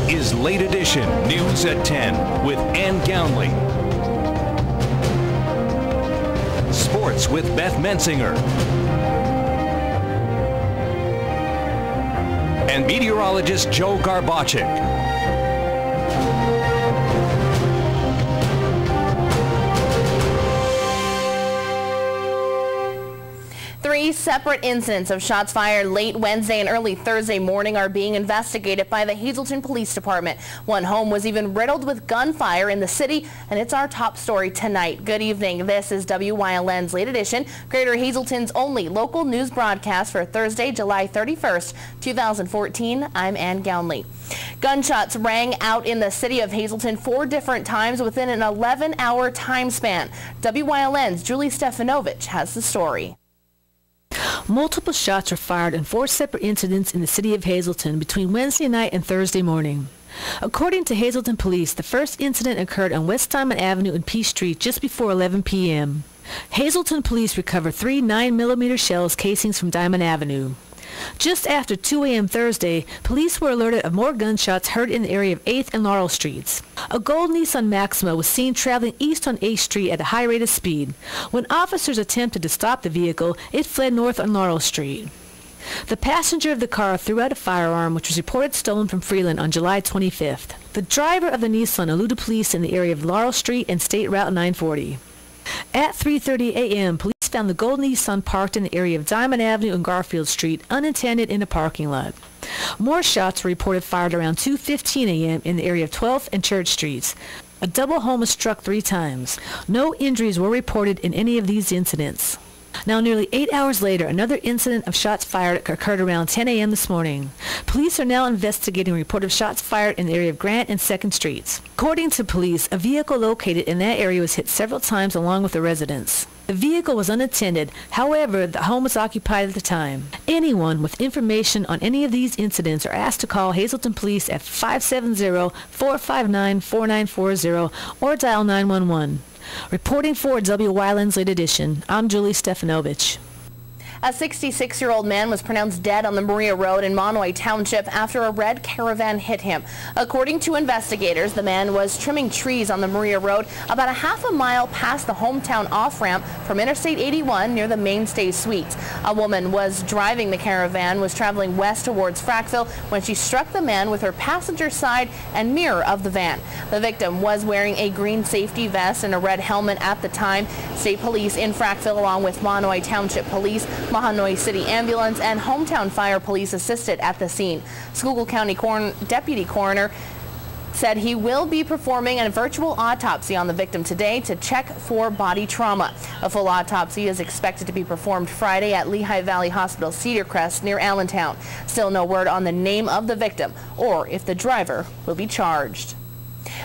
This is Late Edition News at 10 with Ann Gownley. Sports with Beth Mensinger. And meteorologist Joe Garbacik. Three separate incidents of shots fired late Wednesday and early Thursday morning are being investigated by the Hazleton Police Department. One home was even riddled with gunfire in the city, and it's our top story tonight. Good evening. This is WYLN's Late Edition, Greater Hazleton's only local news broadcast for Thursday, July 31st, 2014. I'm Ann Gownley. Gunshots rang out in the city of Hazleton 4 different times within an 11-hour time span. WYLN's Julie Stefanovich has the story. Multiple shots were fired in 4 separate incidents in the city of Hazleton between Wednesday night and Thursday morning. According to Hazleton Police, the first incident occurred on West Diamond Avenue and Peace Street just before 11 p.m. Hazleton Police recovered 3 9mm shells casings from Diamond Avenue. Just after 2 a.m. Thursday, police were alerted of more gunshots heard in the area of 8th and Laurel Streets. A gold Nissan Maxima was seen traveling east on 8th Street at a high rate of speed. When officers attempted to stop the vehicle, it fled north on Laurel Street. The passenger of the car threw out a firearm, which was reported stolen from Freeland on July 25th. The driver of the Nissan eluded police in the area of Laurel Street and State Route 940. At 3:30 a.m., police found the gold Nissan parked in the area of Diamond Avenue and Garfield Street, unattended in a parking lot. More shots were reported fired around 2:15 a.m. in the area of 12th and Church Streets. A double home was struck 3 times. No injuries were reported in any of these incidents. Now, nearly 8 hours later, another incident of shots fired occurred around 10 a.m. this morning. Police are now investigating a report of shots fired in the area of Grant and 2nd Streets. According to police, a vehicle located in that area was hit several times along with the residents. The vehicle was unattended. However, the home was occupied at the time. Anyone with information on any of these incidents are asked to call Hazleton Police at 570-459-4940 or dial 911. Reporting for WYLN's Late Edition, I'm Julie Stefanovich. A 66-year-old man was pronounced dead on the Maria Road in Monoy Township after a red caravan hit him. According to investigators, the man was trimming trees on the Maria Road about a half a mile past the hometown off-ramp from Interstate 81 near the Mainstay Suites. A woman was driving the caravan, was traveling west towards Frackville when she struck the man with her passenger side and mirror of the van. The victim was wearing a green safety vest and a red helmet at the time. State Police in Frackville, along with Monoy Township Police, Mahanoy City Ambulance, and Hometown Fire Police assisted at the scene. Schuylkill County Deputy Coroner said he will be performing a virtual autopsy on the victim today to check for body trauma. A full autopsy is expected to be performed Friday at Lehigh Valley Hospital Cedar Crest near Allentown. Still no word on the name of the victim or if the driver will be charged.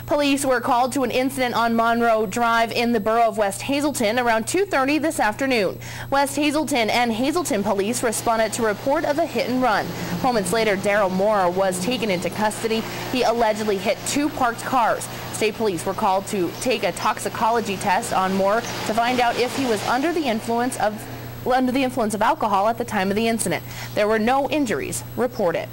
Police were called to an incident on Monroe Drive in the borough of West Hazleton around 2:30 this afternoon. West Hazleton and Hazleton police responded to a report of a hit and run. Moments later, Daryl Moore was taken into custody. He allegedly hit 2 parked cars. State police were called to take a toxicology test on Moore to find out if he was under the influence of alcohol at the time of the incident. There were no injuries reported.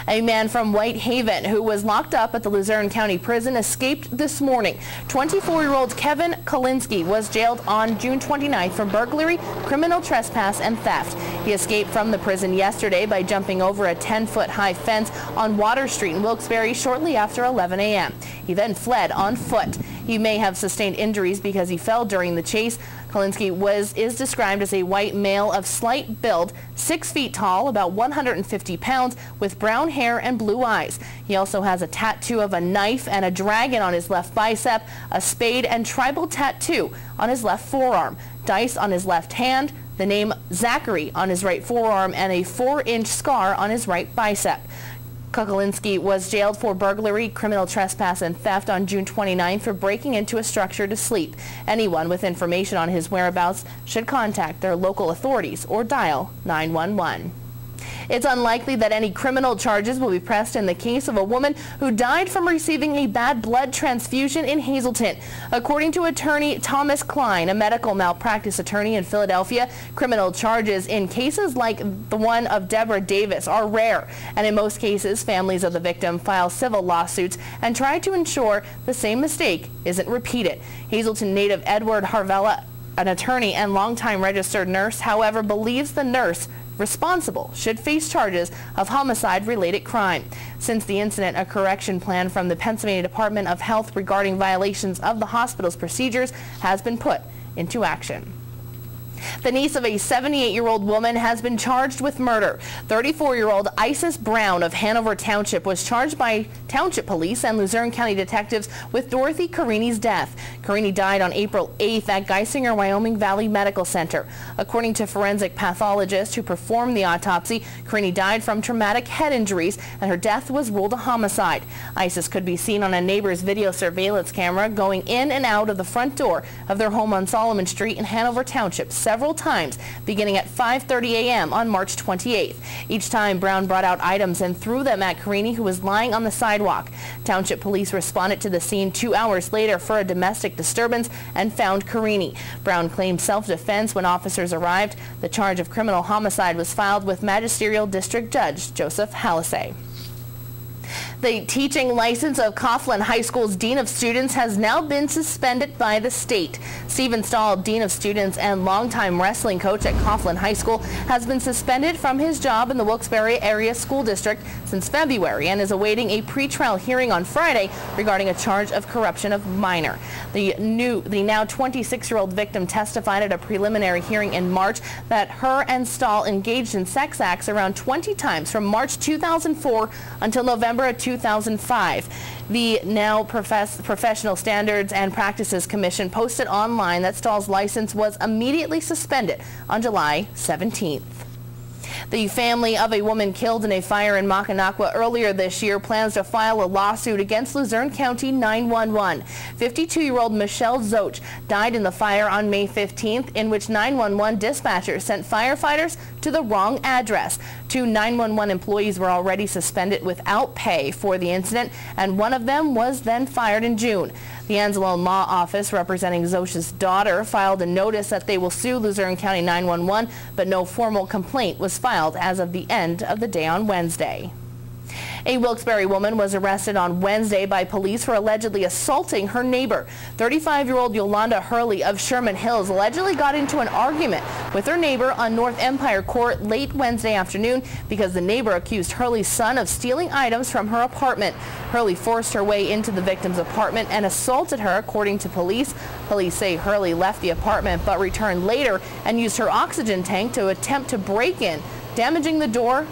A man from Whitehaven who was locked up at the Luzerne County Prison escaped this morning. 24-year-old Kevin Kalinsky was jailed on June 29th for burglary, criminal trespass, and theft. He escaped from the prison yesterday by jumping over a 10-foot high fence on Water Street in Wilkes-Barre shortly after 11 a.m. He then fled on foot. He may have sustained injuries because he fell during the chase. Kalinsky is described as a white male of slight build, 6 feet tall, about 150 pounds, with brown hair and blue eyes. He also has a tattoo of a knife and a dragon on his left bicep, a spade and tribal tattoo on his left forearm, dice on his left hand, the name Zachary on his right forearm, and a 4-inch scar on his right bicep. Kuklinski was jailed for burglary, criminal trespass, and theft on June 29th for breaking into a structure to sleep. Anyone with information on his whereabouts should contact their local authorities or dial 911. It's unlikely that any criminal charges will be pressed in the case of a woman who died from receiving a bad blood transfusion in Hazelton. According to attorney Thomas Klein, a medical malpractice attorney in Philadelphia, criminal charges in cases like the one of Deborah Davis are rare, and in most cases, families of the victim file civil lawsuits and try to ensure the same mistake isn't repeated. Hazelton native Edward Harvella, an attorney and longtime registered nurse, however, believes the nurse responsible should face charges of homicide-related crime. Since the incident, a correction plan from the Pennsylvania Department of Health regarding violations of the hospital's procedures has been put into action. The niece of a 78-year-old woman has been charged with murder. 34-year-old Isis Brown of Hanover Township was charged by Township Police and Luzerne County detectives with Dorothy Carini's death. Carini died on April 8th at Geisinger Wyoming Valley Medical Center. According to forensic pathologists who performed the autopsy, Carini died from traumatic head injuries and her death was ruled a homicide. Isis could be seen on a neighbor's video surveillance camera going in and out of the front door of their home on Solomon Street in Hanover Township several times, beginning at 5:30 a.m. on March 28th. Each time, Brown brought out items and threw them at Carini, who was lying on the sidewalk. Township police responded to the scene 2 hours later for a domestic disturbance and found Carini. Brown claimed self-defense when officers arrived. The charge of criminal homicide was filed with Magisterial District Judge Joseph Hallisay. The teaching license of Coughlin High School's Dean of Students has now been suspended by the state. Stephen Stahl, Dean of Students and longtime wrestling coach at Coughlin High School, has been suspended from his job in the Wilkes-Barre Area School District since February and is awaiting a pretrial hearing on Friday regarding a charge of corruption of minor. The now 26-year-old victim testified at a preliminary hearing in March that her and Stahl engaged in sex acts around 20 times from March 2004 until November of 2005. The now Professional Standards and Practices Commission posted online that Stahl's license was immediately suspended on July 17th. The family of a woman killed in a fire in Mackinac earlier this year plans to file a lawsuit against Luzerne County 911. 52-year-old Michelle Zoch died in the fire on May 15th, in which 911 dispatchers sent firefighters to the wrong address. 2 911 employees were already suspended without pay for the incident, and one of them was then fired in June. The Anzalone Law Office, representing Zoch's daughter, filed a notice that they will sue Luzerne County 911, but no formal complaint was filed as of the end of the day on Wednesday. A Wilkes-Barre woman was arrested on Wednesday by police for allegedly assaulting her neighbor. 35-year-old Yolanda Hurley of Sherman Hills allegedly got into an argument with her neighbor on North Empire Court late Wednesday afternoon because the neighbor accused Hurley's son of stealing items from her apartment. Hurley forced her way into the victim's apartment and assaulted her, according to police. Police say Hurley left the apartment but returned later and used her oxygen tank to attempt to break in, damaging the door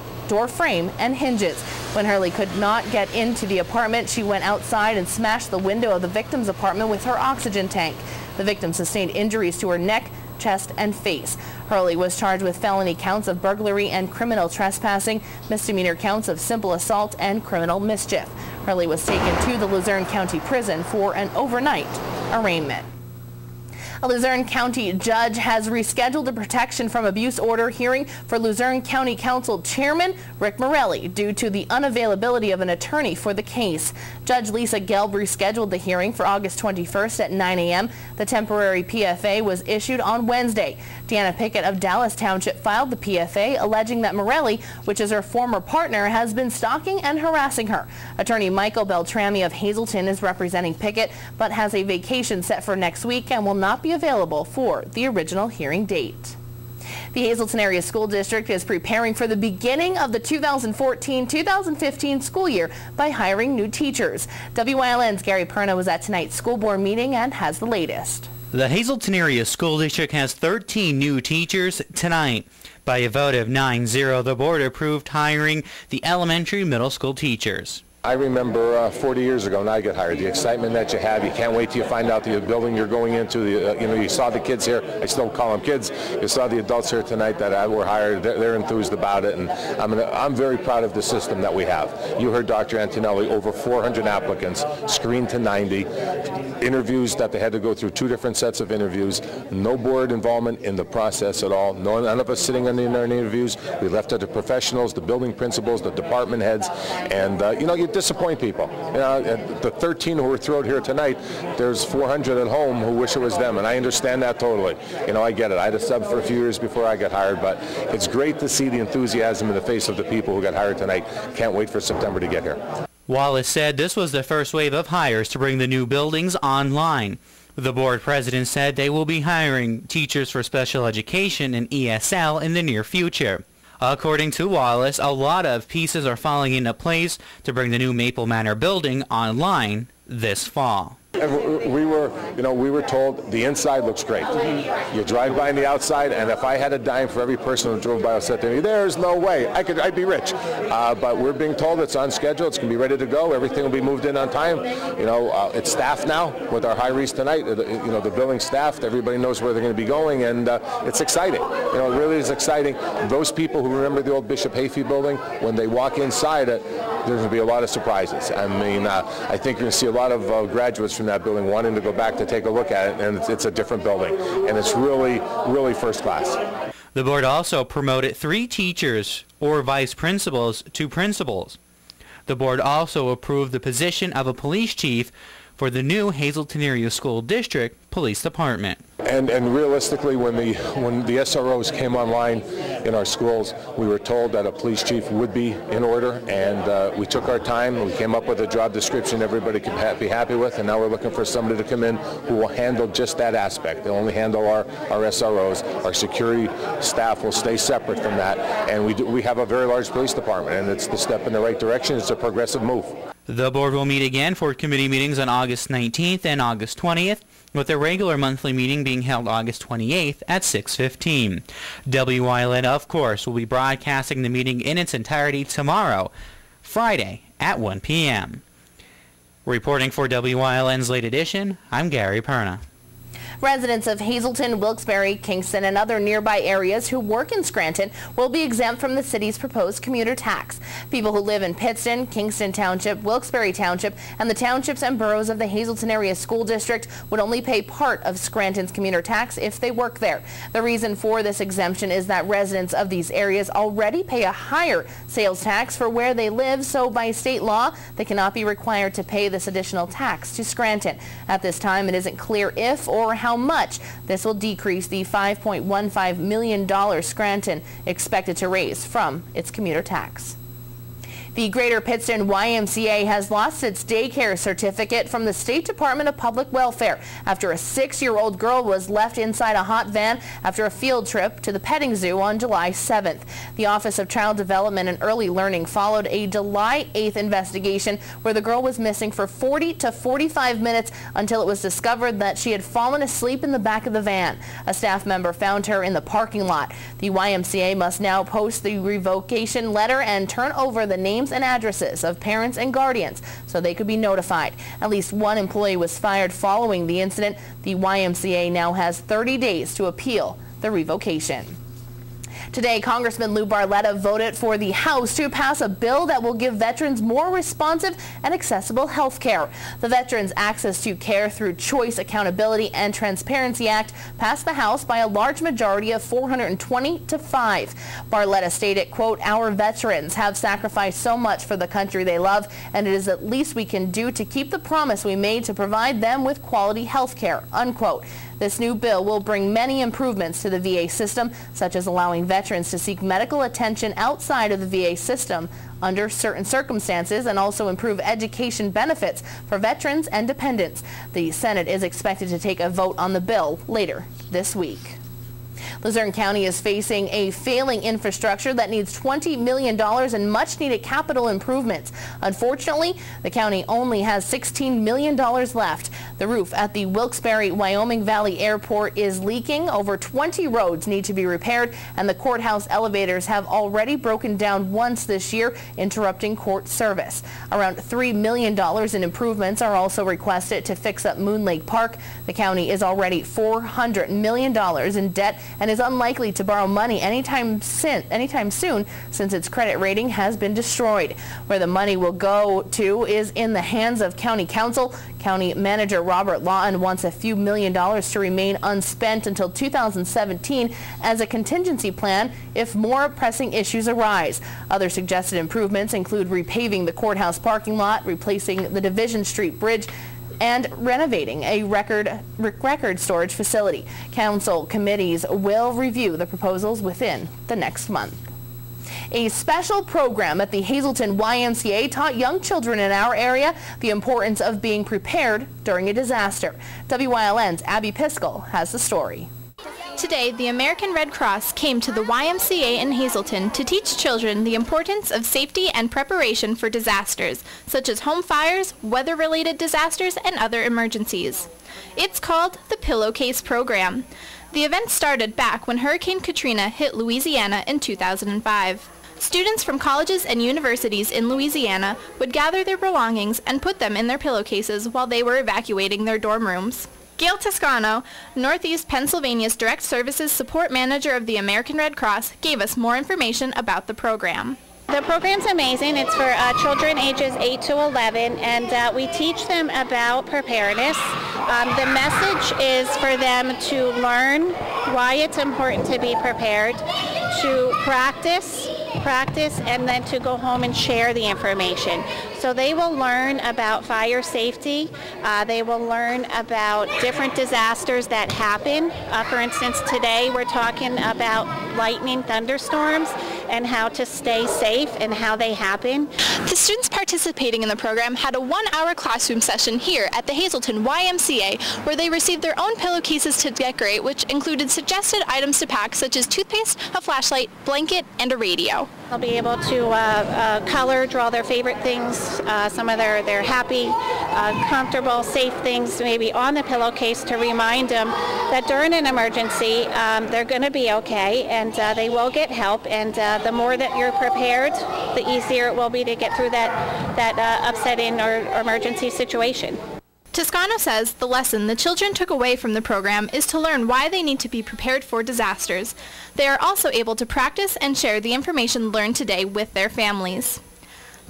frame and hinges. When Hurley could not get into the apartment, she went outside and smashed the window of the victim's apartment with her oxygen tank. The victim sustained injuries to her neck, chest, and face. Hurley was charged with felony counts of burglary and criminal trespassing, misdemeanor counts of simple assault, and criminal mischief. Hurley was taken to the Luzerne County Prison for an overnight arraignment. A Luzerne County judge has rescheduled a protection from abuse order hearing for Luzerne County Council Chairman Rick Morelli due to the unavailability of an attorney for the case. Judge Lisa Gelb rescheduled the hearing for August 21st at 9 a.m. The temporary PFA was issued on Wednesday. Deanna Pickett of Dallas Township filed the PFA, alleging that Morelli, which is her former partner, has been stalking and harassing her. Attorney Michael Beltrami of Hazelton is representing Pickett, but has a vacation set for next week and will not be available for the original hearing date. The Hazelton Area School District is preparing for the beginning of the 2014-2015 school year by hiring new teachers. WYLN's Gary Perna was at tonight's school board meeting and has the latest. The Hazelton Area School District has 13 new teachers tonight. By a vote of 9-0, the board approved hiring the elementary middle school teachers. I remember 40 years ago when I got hired, the excitement that you have, you can't wait till you find out the building you're going into. You saw the kids here. I still call them kids. You saw the adults here tonight that were hired. They're enthused about it, and I'm very proud of the system that we have. You heard Dr. Antonelli, over 400 applicants, screened to 90, interviews that they had to go through 2 different sets of interviews, no board involvement in the process at all, none of us sitting in our interviews. We left it to professionals, the building principals, the department heads, and you disappoint people. The 13 who were thrown here tonight, there's 400 at home who wish it was them, and I understand that totally. I get it. I had a sub for a few years before I got hired, but it's great to see the enthusiasm in the face of the people who got hired tonight. Can't wait for September to get here. Wallace said this was the first wave of hires to bring the new buildings online. The board president said they will be hiring teachers for special education and ESL in the near future. According to Wallace, a lot of pieces are falling into place to bring the new Maple Manor building online this fall. And we were told the inside looks great. You drive by on the outside, and if I had a dime for every person who drove by who said to me, "There's no way, I'd be rich." But we're being told it's on schedule. It's going to be ready to go. Everything will be moved in on time. It's staffed now with our hirees tonight. The building staffed. Everybody knows where they're going to be going, and it's exciting. It really is exciting. Those people who remember the old Bishop Hayfie building, when they walk inside it, there's going to be a lot of surprises. I think you're going to see a lot of graduates from that building wanting to go back to take a look at it, and it's a different building, and it's really, really first class. The board also promoted 3 teachers or vice principals to principals. The board also approved the position of a police chief for the new Hazleton Area School District Police Department. And realistically, when the SROs came online in our schools, we were told that a police chief would be in order, and we took our time. We came up with a job description everybody could be happy with, and now we're looking for somebody to come in who will handle just that aspect. They'll only handle our SROs. Our security staff will stay separate from that, and we have a very large police department, and it's the step in the right direction. It's a progressive move. The board will meet again for committee meetings on August 19th and August 20th, with a regular monthly meeting being held August 28th at 6:15. WILN, of course, will be broadcasting the meeting in its entirety tomorrow, Friday at 1 p.m. Reporting for WILN's Late Edition, I'm Gary Perna. Residents of Hazleton, Wilkes-Barre, Kingston, and other nearby areas who work in Scranton will be exempt from the city's proposed commuter tax. People who live in Pittston, Kingston Township, Wilkes-Barre Township, and the townships and boroughs of the Hazleton Area School District would only pay part of Scranton's commuter tax if they work there. The reason for this exemption is that residents of these areas already pay a higher sales tax for where they live, so by state law, they cannot be required to pay this additional tax to Scranton. At this time, it isn't clear if or how much this will decrease the $5.15 million Scranton expected to raise from its commuter tax. The Greater Pittston YMCA has lost its daycare certificate from the State Department of Public Welfare after a 6-year-old girl was left inside a hot van after a field trip to the petting zoo on July 7th. The Office of Child Development and Early Learning followed a July 8th investigation where the girl was missing for 40 to 45 minutes until it was discovered that she had fallen asleep in the back of the van. A staff member found her in the parking lot. The YMCA must now post the revocation letter and turn over the names and addresses of parents and guardians so they could be notified. At least one employee was fired following the incident. The YMCA now has 30 days to appeal the revocation. Today, Congressman Lou Barletta voted for the House to pass a bill that will give veterans more responsive and accessible health care. The Veterans Access to Care Through Choice Accountability and Transparency Act passed the House by a large majority of 420 to 5. Barletta stated, quote, "Our veterans have sacrificed so much for the country they love, and it is the least we can do to keep the promise we made to provide them with quality health care," unquote. This new bill will bring many improvements to the VA system, such as allowing veterans to seek medical attention outside of the VA system under certain circumstances, and also improve education benefits for veterans and dependents. The Senate is expected to take a vote on the bill later this week. Luzerne County is facing a failing infrastructure that needs $20 million in much-needed capital improvements. Unfortunately, the county only has $16 million left. The roof at the Wilkes-Barre Wyoming Valley Airport is leaking. Over 20 roads need to be repaired, and the courthouse elevators have already broken down once this year, interrupting court service. Around $3 million in improvements are also requested to fix up Moon Lake Park. The county is already $400 million in debt and is unlikely to borrow money anytime soon, since its credit rating has been destroyed. Where the money will go to is in the hands of county council. County Manager Robert Lawton wants a few $1 million to remain unspent until 2017 as a contingency plan if more pressing issues arise. Other suggested improvements include repaving the courthouse parking lot, replacing the Division Street Bridge, and renovating a record storage facility. Council committees will review the proposals within the next month. A special program at the Hazelton YMCA taught young children in our area the importance of being prepared during a disaster. WYLN's Abby Piskel has the story. Today, the American Red Cross came to the YMCA in Hazelton to teach children the importance of safety and preparation for disasters, such as home fires, weather-related disasters, and other emergencies. It's called the Pillowcase Program. The event started back when Hurricane Katrina hit Louisiana in 2005. Students from colleges and universities in Louisiana would gather their belongings and put them in their pillowcases while they were evacuating their dorm rooms. Gail Toscano, Northeast Pennsylvania's Direct Services Support Manager of the American Red Cross, gave us more information about the program. The program's amazing. It's for children ages 8 to 11, and we teach them about preparedness. The message is for them to learn why it's important to be prepared, to practice, and then to go home and share the information. So they will learn about fire safety. They will learn about different disasters that happen. For instance, today we're talking about lightning thunderstorms and how to stay safe and how they happen. The students participating in the program had a 1-hour classroom session here at the Hazelton YMCA where they received their own pillowcases to decorate, which included suggested items to pack such as toothpaste, a flashlight, blanket, and a radio. They'll be able to color, draw their favorite things, some of their happy, comfortable, safe things maybe on the pillowcase to remind them that during an emergency they're going to be okay, and they will get help, and the more that you're prepared, the easier it will be to get through that upsetting or emergency situation. Toscano says the lesson the children took away from the program is to learn why they need to be prepared for disasters. They are also able to practice and share the information learned today with their families.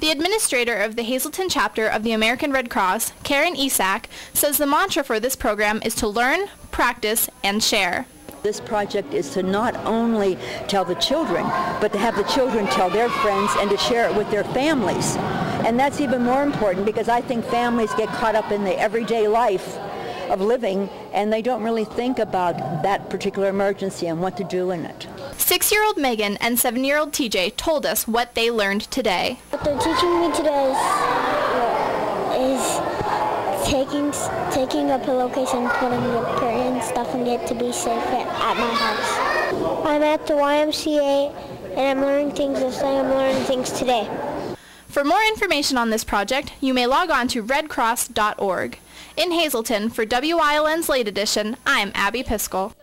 The administrator of the Hazelton chapter of the American Red Cross, Karen Isak, says the mantra for this program is to learn, practice, and share. This project is to not only tell the children, but to have the children tell their friends and to share it with their families. And that's even more important because I think families get caught up in the everyday life of living and they don't really think about that particular emergency and what to do in it. 6-year-old Megan and 7-year-old TJ told us what they learned today. What they're teaching me today is taking a pillowcase and putting the prayer and stuff in it to be safe at my house. I'm at the YMCA and I'm learning things this day. I'm learning things today. For more information on this project, you may log on to redcross.org. In Hazelton, for WYLN's Late Edition, I'm Abby Piskel.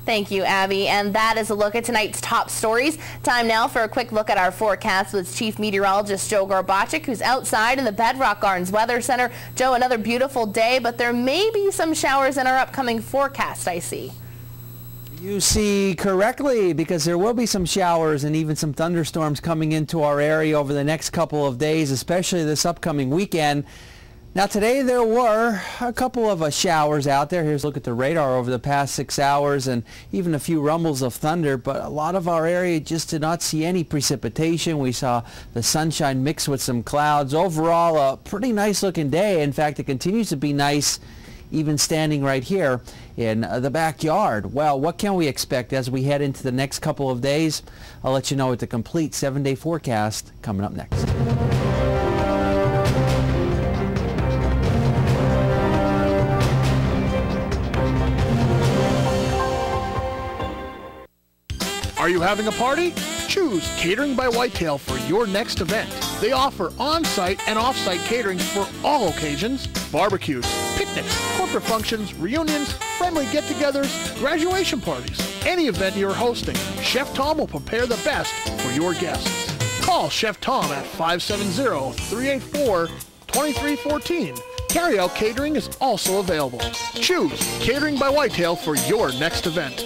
Thank you, Abby. And that is a look at tonight's top stories. Time now for a quick look at our forecast with Chief Meteorologist Joe Gorbaczyk, who's outside in the Bedrock Gardens Weather Center. Joe, another beautiful day, but there may be some showers in our upcoming forecast, I see. You see correctly, because there will be some showers and even some thunderstorms coming into our area over the next couple of days, especially this upcoming weekend. Now today there were a couple of showers out there. Here's a look at the radar over the past 6 hours and even a few rumbles of thunder, but a lot of our area just did not see any precipitation. We saw the sunshine mixed with some clouds. Overall, a pretty nice looking day. In fact, it continues to be nice even standing right here in the backyard. Well, what can we expect as we head into the next couple of days? I'll let you know with the complete 7-day forecast coming up next. you having a party? Choose Catering by Whitetail for your next event. They offer on-site and off-site catering for all occasions, barbecues, picnics, corporate functions, reunions, friendly get-togethers, graduation parties. Any event you're hosting, Chef Tom will prepare the best for your guests. Call Chef Tom at 570-384-2314. Carry-out catering is also available. Choose Catering by Whitetail for your next event.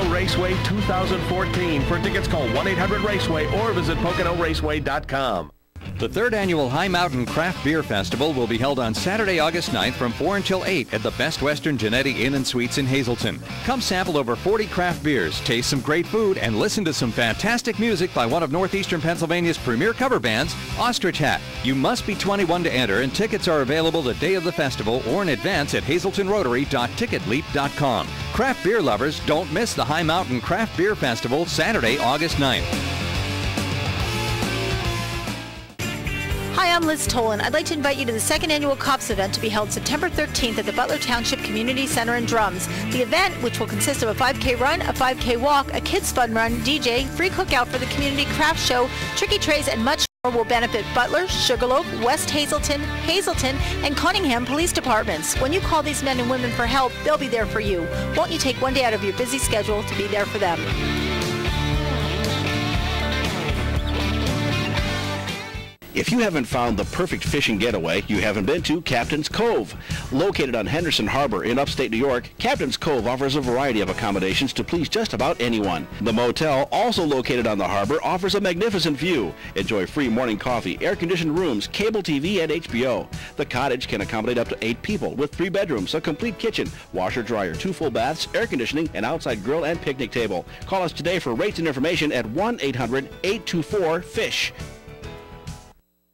Raceway 2014. For tickets, call 1-800-RACEWAY or visit PoconoRaceway.com. The third annual High Mountain Craft Beer Festival will be held on Saturday, August 9th from 4 until 8 at the Best Western Genetti Inn and Suites in Hazleton. Come sample over 40 craft beers, taste some great food, and listen to some fantastic music by one of Northeastern Pennsylvania's premier cover bands, Ostrich Hat. You must be 21 to enter, and tickets are available the day of the festival or in advance at hazeltonrotary.ticketleap.com. Craft beer lovers, don't miss the High Mountain Craft Beer Festival Saturday, August 9th. Hi, I'm Liz Tolan. I'd like to invite you to the second annual COPS event to be held September 13th at the Butler Township Community Center in Drums. The event, which will consist of a 5K run, a 5K walk, a kids fun run, DJ, free cookout for the community craft show, tricky trays, and much more, will benefit Butler, Sugarloaf, West Hazleton, Hazleton, and Cunningham police departments. When you call these men and women for help, they'll be there for you. Won't you take one day out of your busy schedule to be there for them? If you haven't found the perfect fishing getaway, you haven't been to Captain's Cove. Located on Henderson Harbor in upstate New York, Captain's Cove offers a variety of accommodations to please just about anyone. The motel, also located on the harbor, offers a magnificent view. Enjoy free morning coffee, air-conditioned rooms, cable TV, and HBO. The cottage can accommodate up to 8 people with 3 bedrooms, a complete kitchen, washer, dryer, 2 full baths, air conditioning, an outside grill, and picnic table. Call us today for rates and information at 1-800-824-FISH.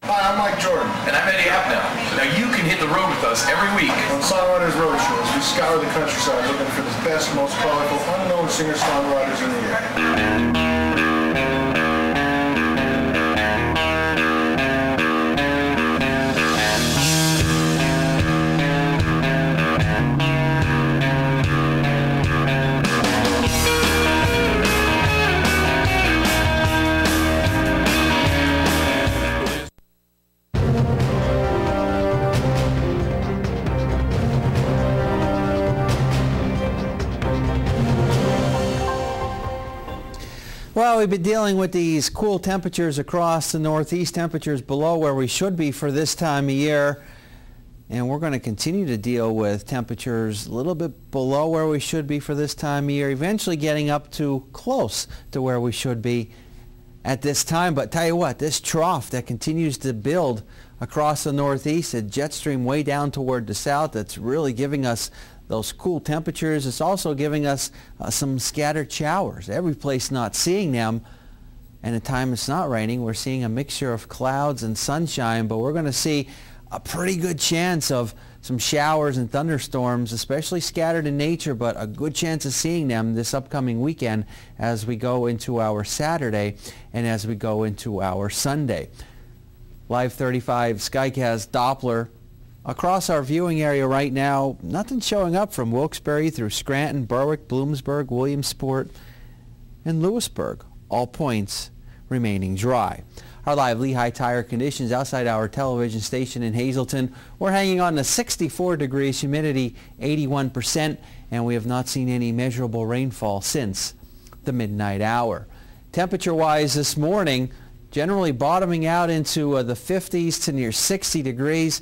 Hi, I'm Mike Jordan. And I'm Eddie Apnow. Now you can hit the road with us every week. On Songwriters Road Shows, we scour the countryside looking for the best, most powerful, unknown singer-songwriters in the area. Well, we've been dealing with these cool temperatures across the Northeast, temperatures below where we should be for this time of year. And we're going to continue to deal with temperatures a little bit below where we should be for this time of year, eventually getting up to close to where we should be at this time. But tell you what, this trough that continues to build across the Northeast, a jet stream way down toward the south, that's really giving us those cool temperatures. It's also giving us some scattered showers. Every place not seeing them, and at time it's not raining, we're seeing a mixture of clouds and sunshine, but we're going to see a pretty good chance of some showers and thunderstorms, especially scattered in nature, but a good chance of seeing them this upcoming weekend as we go into our Saturday and as we go into our Sunday. Live 35 Skycast Doppler. Across our viewing area right now, nothing showing up from Wilkes-Barre through Scranton, Berwick, Bloomsburg, Williamsport, and Lewisburg. All points remaining dry. Our live Lehigh Tire conditions outside our television station in Hazleton. We're hanging on to 64 degrees, humidity 81%, and we have not seen any measurable rainfall since the midnight hour. Temperature-wise this morning, generally bottoming out into the 50s to near 60 degrees.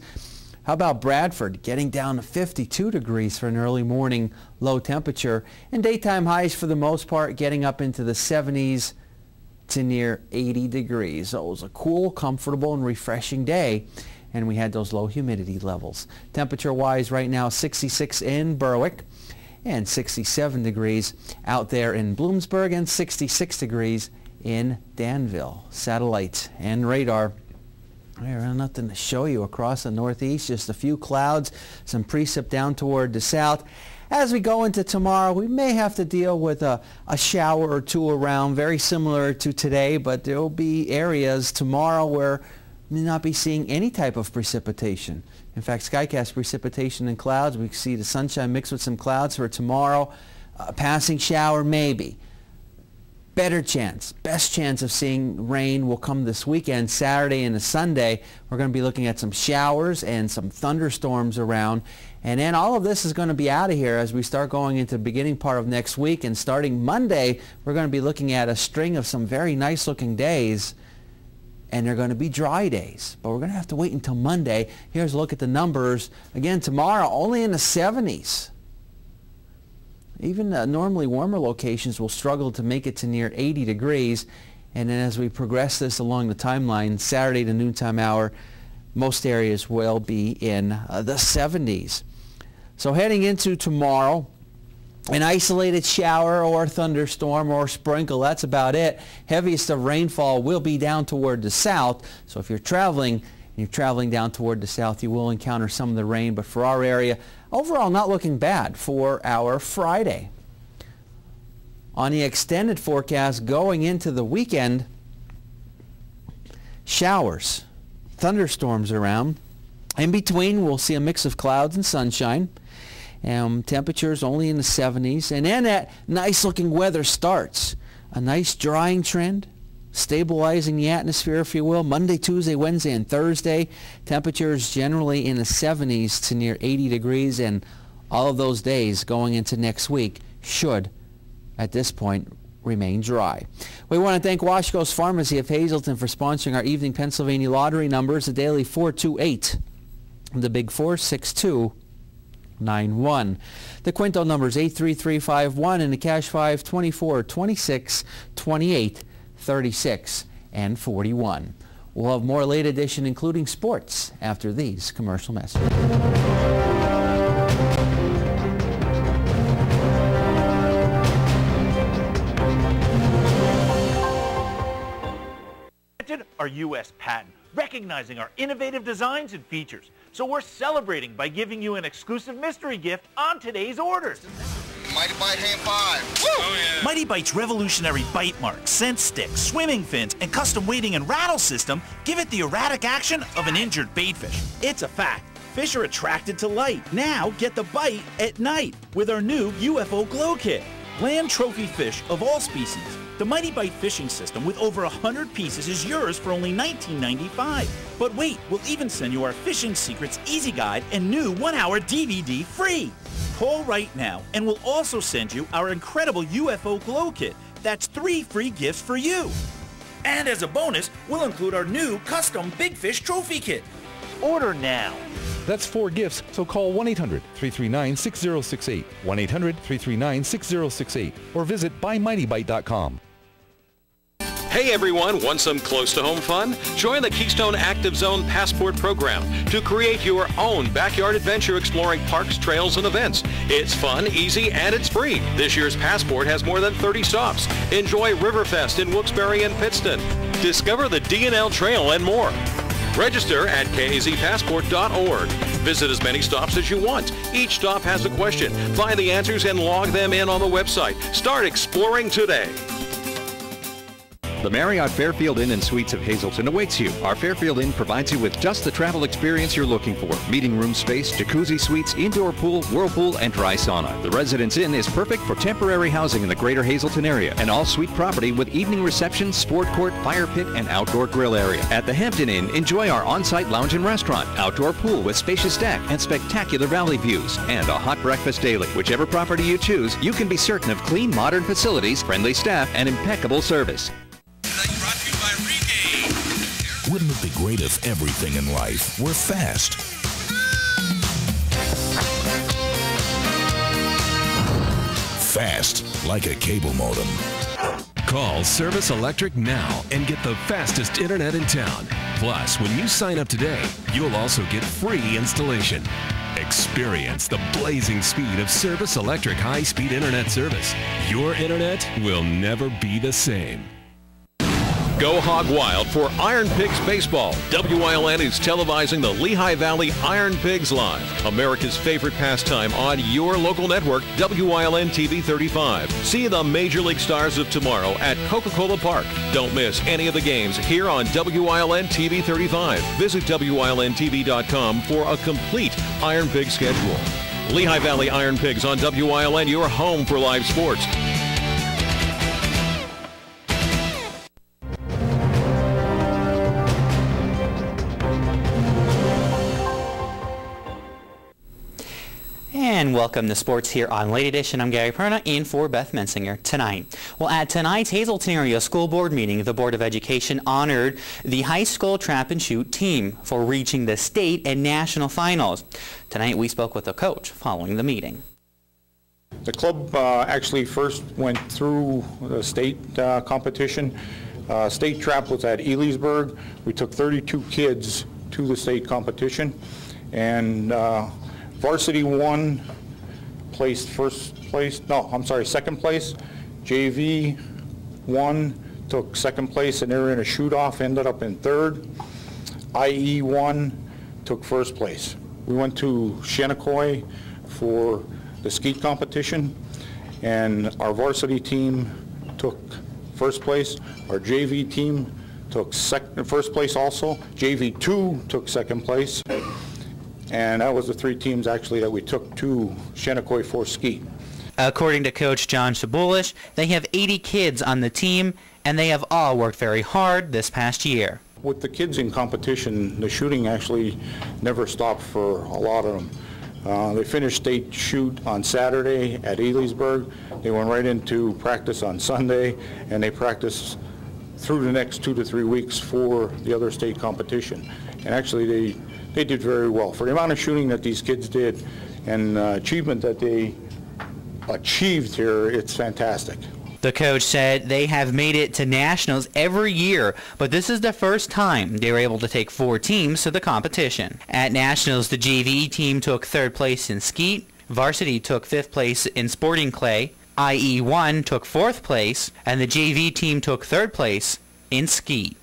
How about Bradford getting down to 52 degrees for an early morning low temperature, and daytime highs for the most part getting up into the 70s to near 80 degrees. So it was a cool, comfortable, and refreshing day, and we had those low humidity levels. Temperature-wise right now 66 in Berwick and 67 degrees out there in Bloomsburg and 66 degrees in Danville. Satellite and radar Nothing to show you across the northeast, just a few clouds, some precip down toward the south. As we go into tomorrow, we may have to deal with a shower or two around, very similar to today, but there will be areas tomorrow where we may not be seeing any type of precipitation. In fact, Skycast precipitation and clouds, we see the sunshine mixed with some clouds for tomorrow. A passing shower maybe. Best chance of seeing rain will come this weekend, Saturday and Sunday. We're going to be looking at some showers and some thunderstorms around. And then all of this is going to be out of here as we start going into the beginning part of next week. And starting Monday, we're going to be looking at a string of some very nice looking days. And they're going to be dry days. But we're going to have to wait until Monday. Here's a look at the numbers. Again, tomorrow, only in the 70s. Even normally warmer locations will struggle to make it to near 80 degrees. And then as we progress this along the timeline, Saturday to noontime hour, most areas will be in the 70s. So heading into tomorrow, an isolated shower or thunderstorm or sprinkle, that's about it. Heaviest of rainfall will be down toward the south. So if you're traveling down toward the south, you will encounter some of the rain. But for our area, overall not looking bad for our Friday. On the extended forecast going into the weekend, showers, thunderstorms around. In between, we'll see a mix of clouds and sunshine. Temperatures only in the 70s. And then that nice looking weather starts. A nice drying trend, stabilizing the atmosphere, if you will. Monday, Tuesday, Wednesday, and Thursday. Temperatures generally in the 70s to near 80 degrees. And all of those days going into next week should, at this point, remain dry. We want to thank Washco's Pharmacy of Hazleton for sponsoring our evening Pennsylvania lottery numbers. The daily 428, the big 46291. The quinto numbers 83351 and the cash 5 24 26 28 36 and 41. We'll have more late edition including sports after these commercial messages. Our U.S. patent, recognizing our innovative designs and features. So we're celebrating by giving you an exclusive mystery gift on today's order. Mighty Bite Hand 5. Oh, yeah. Mighty Bite's revolutionary bite mark, scent stick, swimming fins, and custom weighting and rattle system give it the erratic action of an injured baitfish. It's a fact. Fish are attracted to light. Now get the bite at night with our new UFO Glow Kit. Land trophy fish of all species. The Mighty Bite fishing system with over 100 pieces is yours for only $19.95. But wait, we'll even send you our Fishing Secrets Easy Guide and new 1-hour DVD free. Call right now and we'll also send you our incredible UFO Glow Kit. That's 3 free gifts for you. And as a bonus, we'll include our new custom Big Fish Trophy Kit. Order now. That's 4 gifts, so call 1-800-339-6068, 1-800-339-6068, or visit buymightybite.com. Hey everyone, want some close-to-home fun? Join the Keystone Active Zone Passport program to create your own backyard adventure exploring parks, trails, and events. It's fun, easy, and it's free. This year's Passport has more than 30 stops. Enjoy Riverfest in Wilkes-Barre and Pittston. Discover the D&L Trail and more. Register at kazpassport.org. Visit as many stops as you want. Each stop has a question. Find the answers and log them in on the website. Start exploring today. The Marriott Fairfield Inn and Suites of Hazleton awaits you. Our Fairfield Inn provides you with just the travel experience you're looking for. Meeting room space, jacuzzi suites, indoor pool, whirlpool, and dry sauna. The Residence Inn is perfect for temporary housing in the greater Hazleton area. An all-suite property with evening reception, sport court, fire pit, and outdoor grill area. At the Hampton Inn, enjoy our on-site lounge and restaurant, outdoor pool with spacious deck and spectacular valley views, and a hot breakfast daily. Whichever property you choose, you can be certain of clean, modern facilities, friendly staff, and impeccable service. Wouldn't it be great if everything in life were fast? Fast, like a cable modem. Call Service Electric now and get the fastest internet in town. Plus, when you sign up today, you'll also get free installation. Experience the blazing speed of Service Electric high-speed internet service. Your internet will never be the same. Go hog wild for Iron Pigs Baseball. WILN is televising the Lehigh Valley Iron Pigs Live, America's favorite pastime on your local network, WILN TV 35. See the Major League Stars of tomorrow at Coca-Cola Park. Don't miss any of the games here on WILN TV 35. Visit WILNTV.com for a complete Iron Pig schedule. Lehigh Valley Iron Pigs on WILN, your home for live sports. And welcome to sports here on Late Edition. I'm Gary Perna in for Beth Mensinger tonight. Well, at tonight's Hazelton Area School Board meeting, the Board of Education honored the high school trap and shoot team for reaching the state and national finals. Tonight we spoke with the coach following the meeting. The club actually first went through the state competition. State trap was at Elysburg. We took 32 kids to the state competition, and Varsity 1 placed second place. JV 1 took second place, and they were in a shoot-off, ended up in third. IE 1 took first place. We went to Shanakoi for the skeet competition, and our varsity team took first place. Our JV team took first place also. JV 2 took second place. And that was the three teams actually that we took to Shanakoi for skeet. According to Coach John Shabulish, they have 80 kids on the team, and they have all worked very hard this past year. With the kids in competition, the shooting actually never stopped for a lot of them. They finished state shoot on Saturday at Elysburg. They went right into practice on Sunday, and they practiced through the next 2 to 3 weeks for the other state competition. And actually they did very well. For the amount of shooting that these kids did and achievement that they achieved here, it's fantastic. The coach said they have made it to nationals every year, but this is the first time they were able to take 4 teams to the competition. At nationals, the JV team took 3rd place in skeet, varsity took 5th place in sporting clay, IE1 took 4th place, and the JV team took 3rd place in skeet.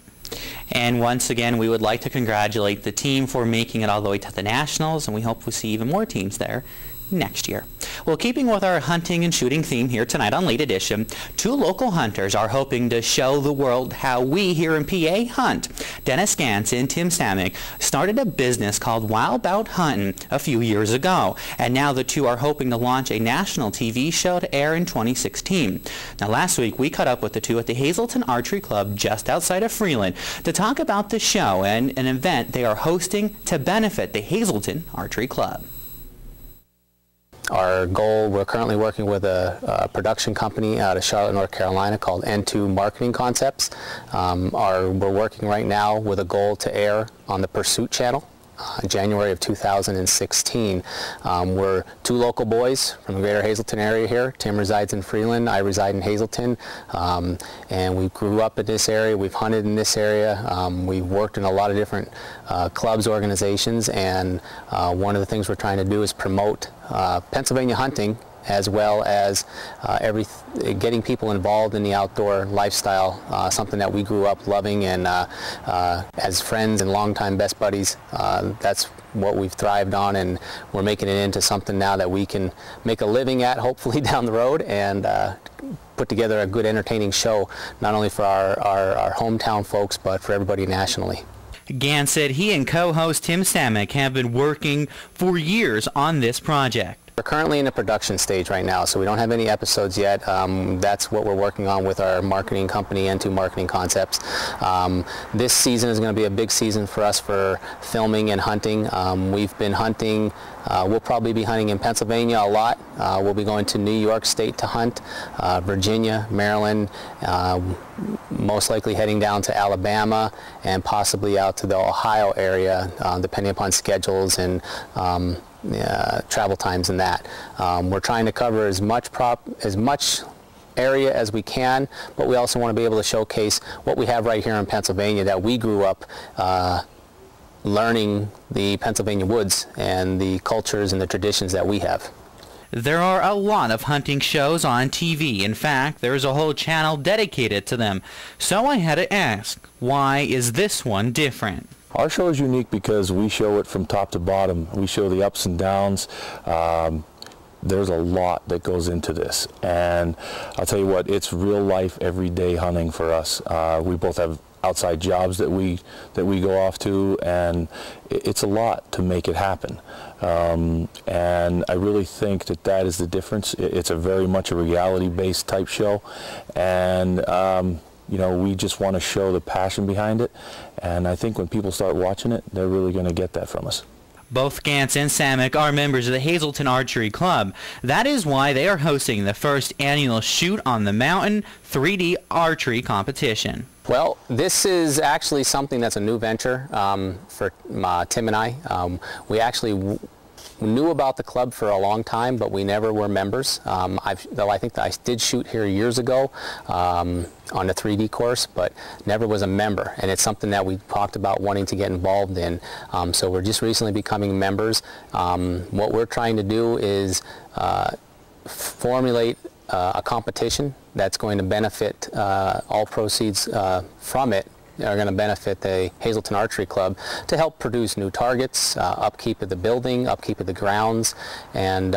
And once again, we would like to congratulate the team for making it all the way to the nationals, and we hope we see even more teams there next year. Well, keeping with our hunting and shooting theme here tonight on Late Edition, 2 local hunters are hoping to show the world how we here in PA hunt. Dennis Gantz and Tim Samick started a business called Wild Bout Huntin' a few years ago, and now the two are hoping to launch a national TV show to air in 2016. Now, last week we caught up with the two at the Hazelton Archery Club just outside of Freeland to talk about the show and an event they are hosting to benefit the Hazelton Archery Club. Our goal, we're currently working with a production company out of Charlotte, North Carolina called N2 Marketing Concepts. We're working right now with a goal to air on the Pursuit channel. January of 2016. We're 2 local boys from the greater Hazelton area here. Tim resides in Freeland, I reside in Hazelton, and we grew up in this area. We've hunted in this area. We've worked in a lot of different clubs, organizations, and one of the things we're trying to do is promote Pennsylvania hunting, as well as getting people involved in the outdoor lifestyle, something that we grew up loving, and as friends and longtime best buddies, that's what we've thrived on, and we're making it into something now that we can make a living at, hopefully down the road, and put together a good entertaining show, not only for our hometown folks, but for everybody nationally. Gantz said he and co-host Tim Samick have been working for years on this project. We're currently in the production stage right now, so we don't have any episodes yet. That's what we're working on with our marketing company, N2 Marketing Concepts. This season is going to be a big season for us for filming and hunting. We've been hunting, we'll probably be hunting in Pennsylvania a lot. We'll be going to New York State to hunt, Virginia, Maryland, most likely heading down to Alabama and possibly out to the Ohio area, depending upon schedules and travel times and that. We're trying to cover as much area as we can, but we also want to be able to showcase what we have right here in Pennsylvania that we grew up learning the Pennsylvania woods and the cultures and the traditions that we have. There are a lot of hunting shows on TV. In fact, there's a whole channel dedicated to them. So I had to ask, why is this one different? Our show is unique because we show it from top to bottom. We show the ups and downs. There's a lot that goes into this, and I'll tell you what, it's real life, everyday hunting for us. We both have outside jobs that we go off to, and it's a lot to make it happen. And I really think that is the difference. It's a very much a reality-based type show, and you know, we just want to show the passion behind it, and I think when people start watching it, they're really going to get that from us. Both Gantz and Samick are members of the Hazelton Archery Club. That is why they are hosting the first annual Shoot on the Mountain 3D archery competition. Well, this is actually something that's a new venture for Tim and I. We actually knew about the club for a long time, but we never were members. Though I think that I did shoot here years ago on the 3D course, but never was a member. And it's something that we talked about wanting to get involved in. So we're just recently becoming members. What we're trying to do is formulate a competition that's going to benefit all proceeds from it are going to benefit the Hazelton Archery Club to help produce new targets, upkeep of the building, upkeep of the grounds, and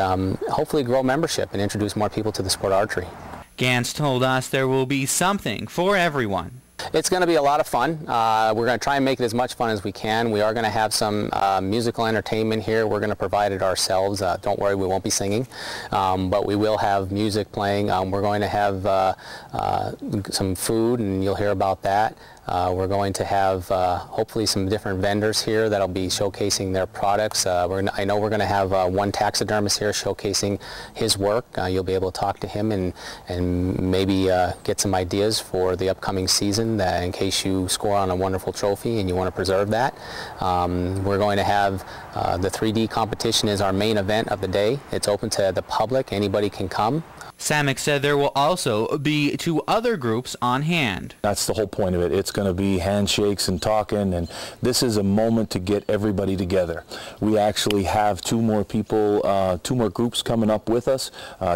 hopefully grow membership and introduce more people to the sport of archery. Gantz told us there will be something for everyone. It's going to be a lot of fun. We're going to try and make it as much fun as we can. We are going to have some musical entertainment here. We're going to provide it ourselves. Don't worry, we won't be singing, but we will have music playing. We're going to have some food, and you'll hear about that. We're going to have hopefully some different vendors here that'll be showcasing their products. I know we're going to have one taxidermist here showcasing his work. You'll be able to talk to him and maybe get some ideas for the upcoming season that in case you score on a wonderful trophy and you want to preserve that. We're going to have the 3D competition is our main event of the day. It's open to the public. Anybody can come. Samick said there will also be 2 other groups on hand. That's the whole point of it. It's going to be handshakes and talking, and this is a moment to get everybody together. We actually have 2 more people, 2 more groups coming up with us.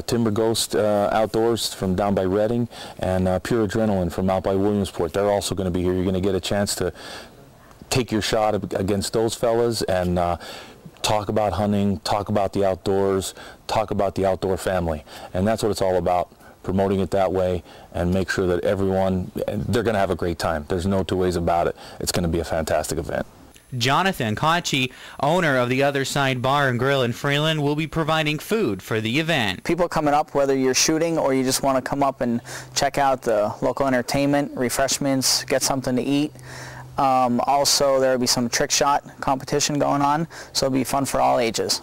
Timber Ghost Outdoors from down by Reading, and Pure Adrenaline from out by Williamsport. They're also going to be here. You're going to get a chance to take your shot against those fellas and talk about hunting, talk about the outdoors, talk about the outdoor family. And that's what it's all about, promoting it that way and make sure that everyone, they're going to have a great time. There's no 2 ways about it. It's going to be a fantastic event. Jonathan Kochi, owner of the Other Side Bar and Grill in Freeland, will be providing food for the event. People coming up, whether you're shooting or you just want to come up and check out the local entertainment, refreshments, get something to eat. Also, there will be some trick shot competition going on, so it'll be fun for all ages.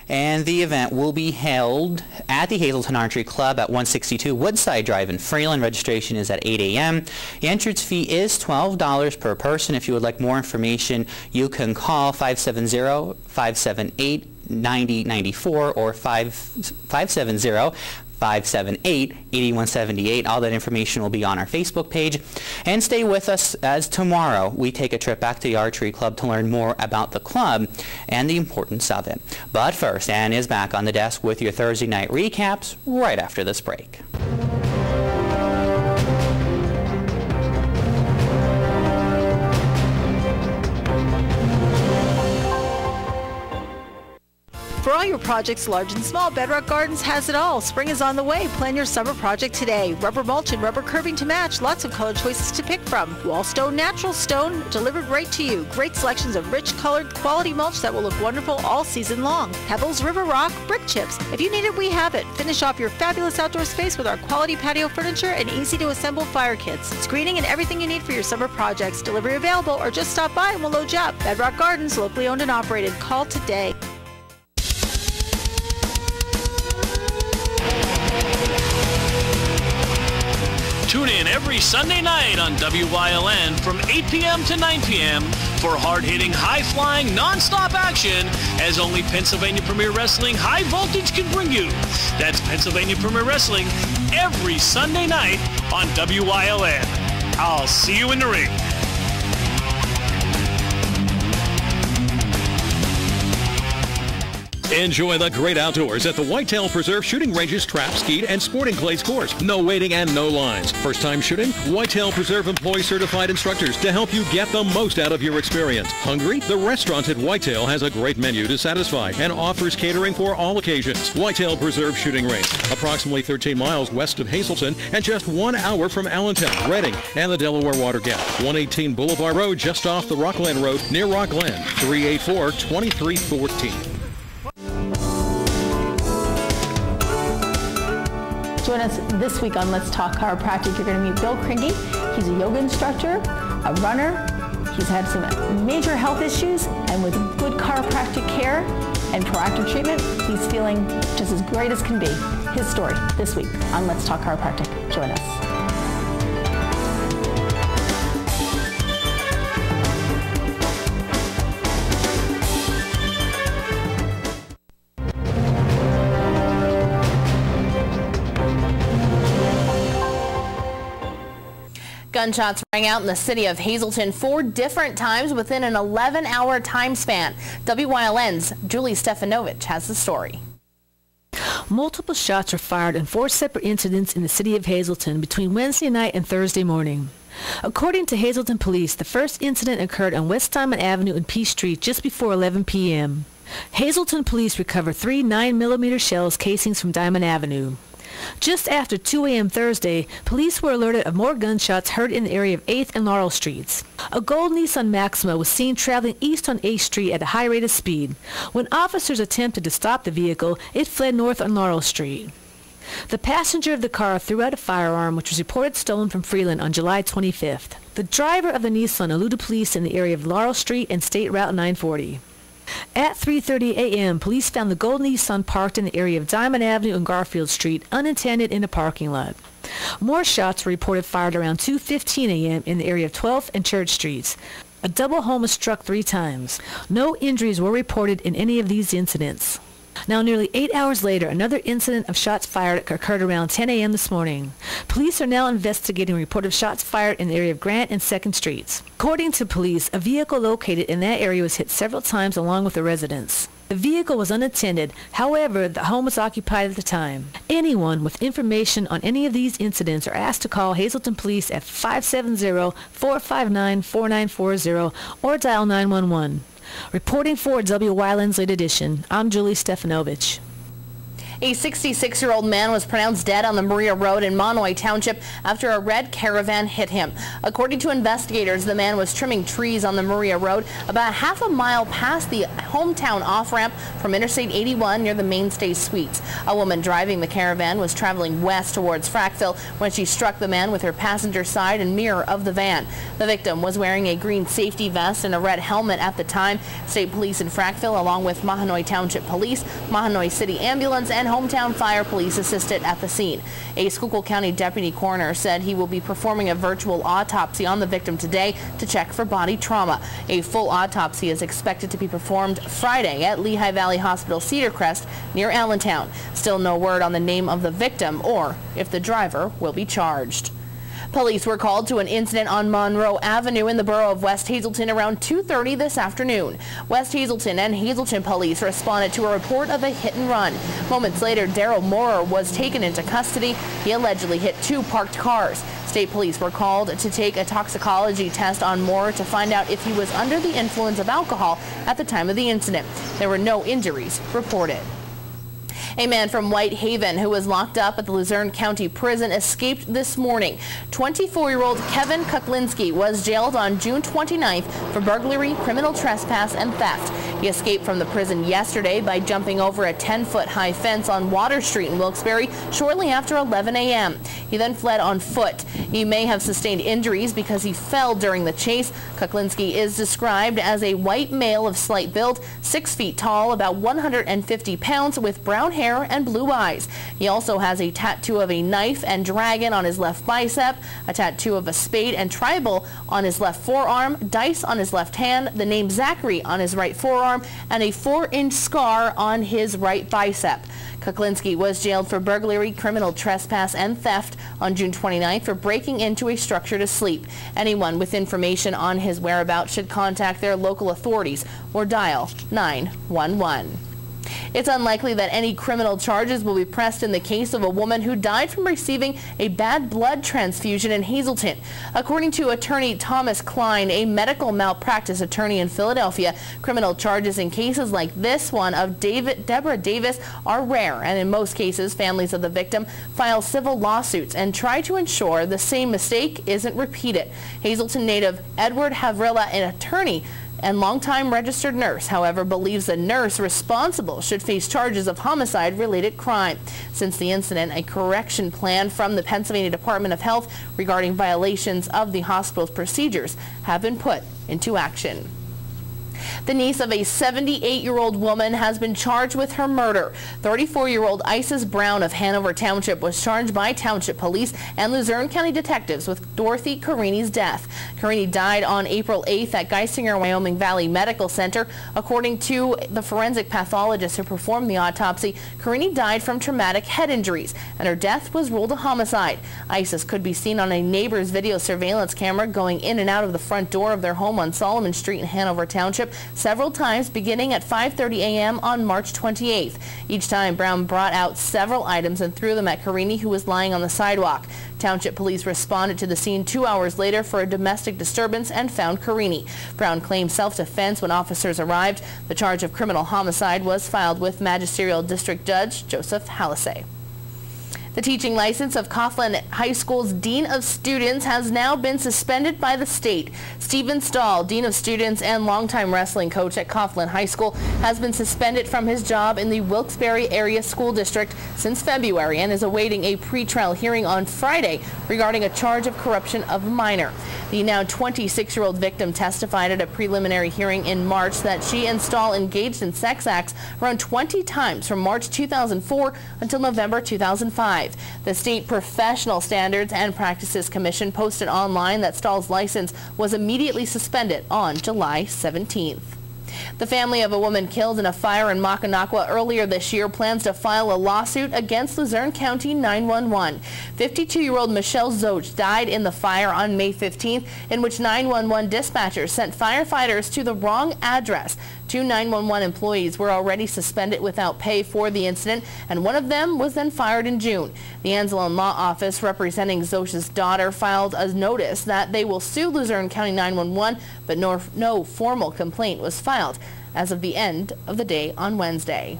And the event will be held at the Hazelton Archery Club at 162 Woodside Drive in Freeland. Registration is at 8 a.m. The entrance fee is $12 per person. If you would like more information, you can call 570-578-9094 or 570-578-8178. All that information will be on our Facebook page. And stay with us as tomorrow we take a trip back to the Archery Club to learn more about the club and the importance of it. But first, Ann is back on the desk with your Thursday night recaps right after this break. For all your projects, large and small, Bedrock Gardens has it all. Spring is on the way. Plan your summer project today. Rubber mulch and rubber curbing to match. Lots of color choices to pick from. Wall stone, natural stone, delivered right to you. Great selections of rich colored quality mulch that will look wonderful all season long. Pebbles, river rock, brick chips. If you need it, we have it. Finish off your fabulous outdoor space with our quality patio furniture and easy to assemble fire kits. Screening and everything you need for your summer projects. Delivery available or just stop by and we'll load you up. Bedrock Gardens, locally owned and operated. Call today. Tune in every Sunday night on WYLN from 8 p.m. to 9 p.m. for hard-hitting, high-flying, non-stop action as only Pennsylvania Premier Wrestling High Voltage can bring you. That's Pennsylvania Premier Wrestling every Sunday night on WYLN. I'll see you in the ring. Enjoy the great outdoors at the Whitetail Preserve Shooting Range's Trap, Skeet, and Sporting Clays course. No waiting and no lines. First time shooting? Whitetail Preserve employs certified instructors to help you get the most out of your experience. Hungry? The restaurant at Whitetail has a great menu to satisfy and offers catering for all occasions. Whitetail Preserve Shooting Range, approximately 13 miles west of Hazleton and just 1 hour from Allentown, Reading, and the Delaware Water Gap. 118 Boulevard Road, just off the Rockland Road near Rockland. 384-2314. Join us this week on Let's Talk Chiropractic. You're going to meet Bill Kringy. He's a yoga instructor, a runner. He's had some major health issues, and with good chiropractic care and proactive treatment, he's feeling just as great as can be. His story this week on Let's Talk Chiropractic. Join us. Gunshots rang out in the city of Hazleton 4 different times within an 11-hour time span. WYLN's Julie Stefanovich has the story. Multiple shots were fired in 4 separate incidents in the city of Hazleton between Wednesday night and Thursday morning. According to Hazleton police, the first incident occurred on West Diamond Avenue and Peace Street just before 11 p.m. Hazleton police recovered 3 9mm shells casings from Diamond Avenue. Just after 2 a.m. Thursday, police were alerted of more gunshots heard in the area of 8th and Laurel Streets. A gold Nissan Maxima was seen traveling east on 8th Street at a high rate of speed. When officers attempted to stop the vehicle, it fled north on Laurel Street. The passenger of the car threw out a firearm, which was reported stolen from Freeland on July 25th. The driver of the Nissan eluded police in the area of Laurel Street and State Route 940. At 3:30 a.m., police found the gold Nissan parked in the area of Diamond Avenue and Garfield Street, unattended in a parking lot. More shots were reported fired around 2:15 a.m. in the area of 12th and Church Streets. A double home was struck 3 times. No injuries were reported in any of these incidents. Now, nearly 8 hours later, another incident of shots fired occurred around 10 a.m. this morning. Police are now investigating a report of shots fired in the area of Grant and 2nd Streets. According to police, a vehicle located in that area was hit several times along with a residence. The vehicle was unattended. However, the home was occupied at the time. Anyone with information on any of these incidents are asked to call Hazleton Police at 570-459-4940 or dial 911. Reporting for WYLN's Late Edition, I'm Julie Stefanovich. A 66-year-old man was pronounced dead on the Maria Road in Monoy Township after a red caravan hit him. According to investigators, the man was trimming trees on the Maria Road about half a mile past the hometown off-ramp from Interstate 81 near the Mainstay Suites. A woman driving the caravan was traveling west towards Frackville when she struck the man with her passenger side and mirror of the van. The victim was wearing a green safety vest and a red helmet at the time. State police in Frackville, along with Mahanoy Township Police, Mahanoy City Ambulance, and Hometown Fire Police assisted at the scene. A Schuylkill County deputy coroner said he will be performing a virtual autopsy on the victim today to check for body trauma. A full autopsy is expected to be performed Friday at Lehigh Valley Hospital Cedar Crest near Allentown. Still no word on the name of the victim or if the driver will be charged. Police were called to an incident on Monroe Avenue in the borough of West Hazleton around 2:30 this afternoon. West Hazleton and Hazleton police responded to a report of a hit and run. Moments later, Daryl Moorer was taken into custody. He allegedly hit 2 parked cars. State police were called to take a toxicology test on Moorer to find out if he was under the influence of alcohol at the time of the incident. There were no injuries reported. A man from Whitehaven who was locked up at the Luzerne County Prison escaped this morning. 24-year-old Kevin Kuklinski was jailed on June 29th for burglary, criminal trespass, and theft. He escaped from the prison yesterday by jumping over a 10-foot high fence on Water Street in Wilkes-Barre shortly after 11 a.m. He then fled on foot. He may have sustained injuries because he fell during the chase. Kuklinski is described as a white male of slight build, 6 feet tall, about 150 pounds, with brown hair and blue eyes. He also has a tattoo of a knife and dragon on his left bicep, a tattoo of a spade and tribal on his left forearm, dice on his left hand, the name Zachary on his right forearm, and a 4-inch scar on his right bicep. Kuklinski was jailed for burglary, criminal trespass, and theft on June 29th for breaking into a structure to sleep. Anyone with information on his whereabouts should contact their local authorities or dial 911. It's unlikely that any criminal charges will be pressed in the case of a woman who died from receiving a bad blood transfusion in Hazleton. According to attorney Thomas Klein, a medical malpractice attorney in Philadelphia, criminal charges in cases like this one of Deborah Davis are rare, and in most cases, families of the victim file civil lawsuits and try to ensure the same mistake isn't repeated. Hazleton native Edward Havrilla, an attorney and longtime registered nurse, however, believes the nurse responsible should face charges of homicide-related crime. Since the incident, a correction plan from the Pennsylvania Department of Health regarding violations of the hospital's procedures have been put into action. The niece of a 78-year-old woman has been charged with her murder. 34-year-old Isis Brown of Hanover Township was charged by Township Police and Luzerne County detectives with Dorothy Carini's death. Carini died on April 8th at Geisinger, Wyoming Valley Medical Center. According to the forensic pathologist who performed the autopsy, Carini died from traumatic head injuries, and her death was ruled a homicide. Isis could be seen on a neighbor's video surveillance camera going in and out of the front door of their home on Solomon Street in Hanover Township several times beginning at 5:30 a.m. on March 28th. Each time, Brown brought out several items and threw them at Carini, who was lying on the sidewalk. Township police responded to the scene 2 hours later for a domestic disturbance and found Carini. Brown claimed self-defense when officers arrived. The charge of criminal homicide was filed with Magisterial District Judge Joseph Hallisey. The teaching license of Coughlin High School's Dean of Students has now been suspended by the state. Stephen Stahl, Dean of Students and longtime wrestling coach at Coughlin High School, has been suspended from his job in the Wilkes-Barre Area School District since February and is awaiting a pretrial hearing on Friday regarding a charge of corruption of a minor. The now 26-year-old victim testified at a preliminary hearing in March that she and Stahl engaged in sex acts around 20 times from March 2004 until November 2005. The State Professional Standards and Practices Commission posted online that Stahl's license was immediately suspended on July 17th. The family of a woman killed in a fire in Mackinac earlier this year plans to file a lawsuit against Luzerne County 911. 52-year-old Michelle Zoch died in the fire on May 15th, in which 911 dispatchers sent firefighters to the wrong address. 2 911 employees were already suspended without pay for the incident, and one of them was then fired in June. The Anzalone Law Office representing Zoch's daughter filed a notice that they will sue Luzerne County 911, but no formal complaint was filed as of the end of the day on Wednesday.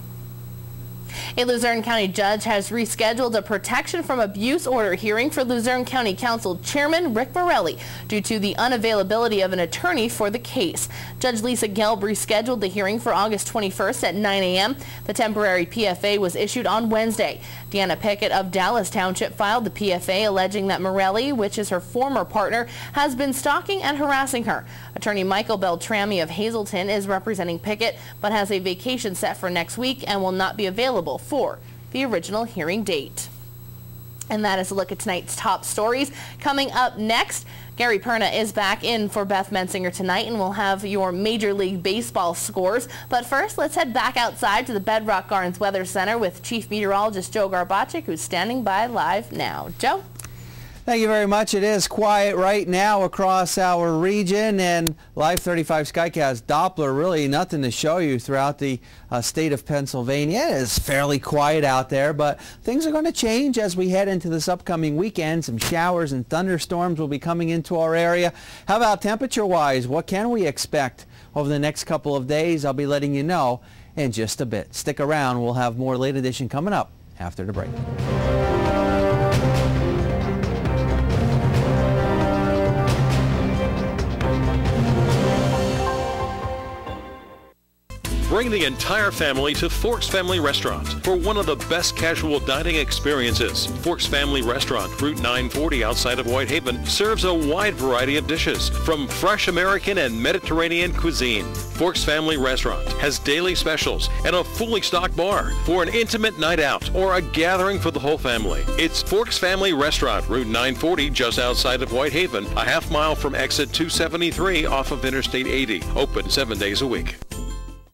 A Luzerne County judge has rescheduled a protection from abuse order hearing for Luzerne County Council Chairman Rick Morelli due to the unavailability of an attorney for the case. Judge Lisa Gelb rescheduled the hearing for August 21st at 9 a.m. The temporary PFA was issued on Wednesday. Deanna Pickett of Dallas Township filed the PFA alleging that Morelli, which is her former partner, has been stalking and harassing her. Attorney Michael Beltrami of Hazleton is representing Pickett, but has a vacation set for next week and will not be available for the original hearing date. And that is a look at tonight's top stories. Coming up next, Gary Perna is back in for Beth Mensinger tonight, and we'll have your Major League Baseball scores. But first, let's head back outside to the Bedrock Gardens Weather Center with Chief Meteorologist Joe Garbacik, who's standing by live now. Joe? Thank you very much. It is quiet right now across our region, and Live 35 Skycast Doppler, really nothing to show you throughout the state of Pennsylvania. It is fairly quiet out there, but things are going to change as we head into this upcoming weekend. Some showers and thunderstorms will be coming into our area. How about temperature-wise? What can we expect over the next couple of days? I'll be letting you know in just a bit. Stick around. We'll have more Late Edition coming up after the break. Bring the entire family to Forks Family Restaurant for one of the best casual dining experiences. Forks Family Restaurant, Route 940 outside of Whitehaven, serves a wide variety of dishes from fresh American and Mediterranean cuisine. Forks Family Restaurant has daily specials and a fully stocked bar for an intimate night out or a gathering for the whole family. It's Forks Family Restaurant, Route 940 just outside of Whitehaven, a half mile from exit 273 off of Interstate 80. Open 7 days a week.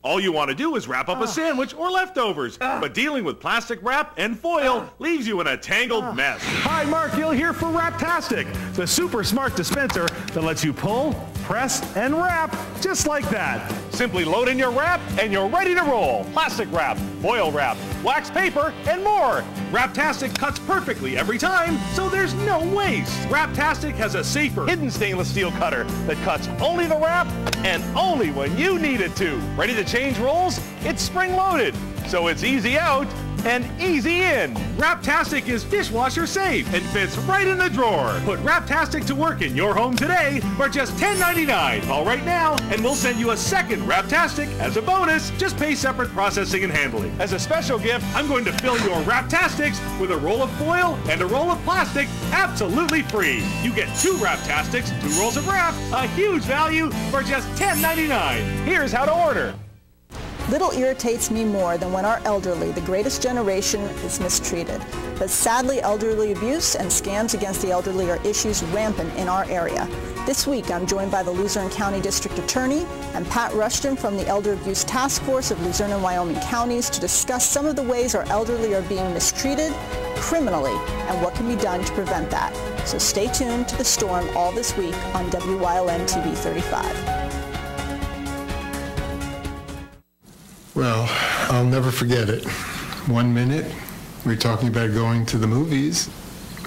All you want to do is wrap up a sandwich or leftovers, but dealing with plastic wrap and foil leaves you in a tangled mess. Hi, Mark Gill here for Wraptastic, the super smart dispenser that lets you pull, press and wrap just like that. Simply load in your wrap and you're ready to roll. Plastic wrap, foil wrap, wax paper, and more. Wraptastic cuts perfectly every time, so there's no waste. Wraptastic has a safer, hidden stainless steel cutter that cuts only the wrap and only when you need it to. Ready to change rolls? It's spring-loaded, so it's easy out and easy in. Wraptastic is dishwasher safe and fits right in the drawer. Put Wraptastic to work in your home today for just $10.99. Call right now and we'll send you a second Wraptastic as a bonus. Just pay separate processing and handling. As a special gift, I'm going to fill your Wraptastics with a roll of foil and a roll of plastic absolutely free. You get 2 Wraptastics, 2 rolls of wrap, a huge value for just $10.99. Here's how to order. Little irritates me more than when our elderly, the greatest generation, is mistreated. But sadly, elderly abuse and scams against the elderly are issues rampant in our area. This week, I'm joined by the Luzerne County District Attorney and Pat Rushton from the Elder Abuse Task Force of Luzerne and Wyoming counties to discuss some of the ways our elderly are being mistreated criminally and what can be done to prevent that. So stay tuned to The Storm all this week on WYLN TV 35. Well, I'll never forget it. 1 minute, we're talking about going to the movies,